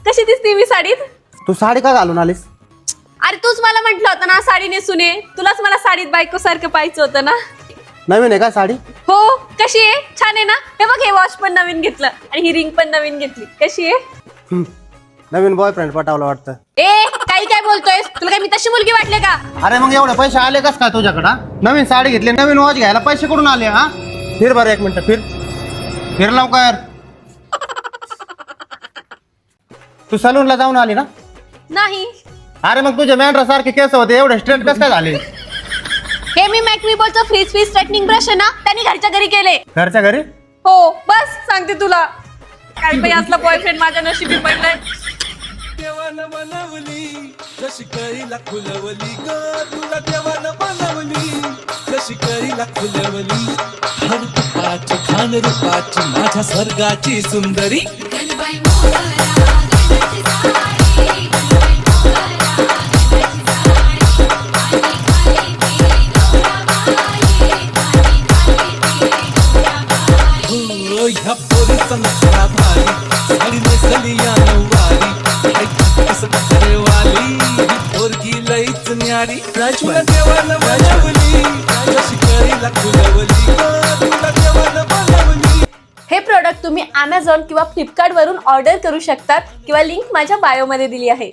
कशी दिसते मी साडीत? तू साडी का घालून आलीस? अरे तूच मला म्हंटल होतं ना साडी नेसून ये. तुलाच मला साडीत बायको सारखं पाहायचं होतं ना. नवीन आहे का साडी? हो. कशी आहे? छान आहे ना. हे बघ, हे वॉच पण नवीन घेतलं आणि ही रिंग पण नवीन घेतली. कशी आहे? नवीन बॉयफ्रेंड पटावलं वाटतं. काही काय बोलतोयस? तुला काय मी तशी मुलगी वाटले का? अरे मग एवढे पैसे आले कस काय तुझ्याकडं? नवीन साडी घेतली, नवीन वॉच घ्यायला पैसे कुठून आले? हा, फिर बरं, एक मिनिट फिर लवकर. तू सलूनला जाऊन आली ना? नाही. अरे मग तुझे मेंढरा सारखे केस होते, एवढे स्ट्रेट कस काय झाले? हे मी मॅक्मिबोलचं फ्रीज स्ट्रेटनिंग ब्रश आहे ना, त्यांनी घरच्या घरी केले. घरच्या घरी? हो, बस सांगते तुला. काय बाई, असला बॉयफ्रेंड माझ्या नशिबी पडलाय. देवानं बनवली जशी कळीला खुलवली ग, तुला देवानं बनवली जशी कळीला खुलवली. हर रूपाची खान रूपाची माझ्या स्वर्गाची सुंदरी. ह्या पोरीचा नखरा भारी, साडी नेसली या नऊवारी, कसं वाली ही पोरगी लईच न्यारी. तुला देवानं बनवली जशी कळीला खुलवली ग, तुला देवानं बनवली. हे प्रोडक्ट तुम्ही Amazon किंवा फ्लिपकार्ट वरून ऑर्डर करू शकतात किंवा लिंक माझ्या बायोमध्ये दिली आहे.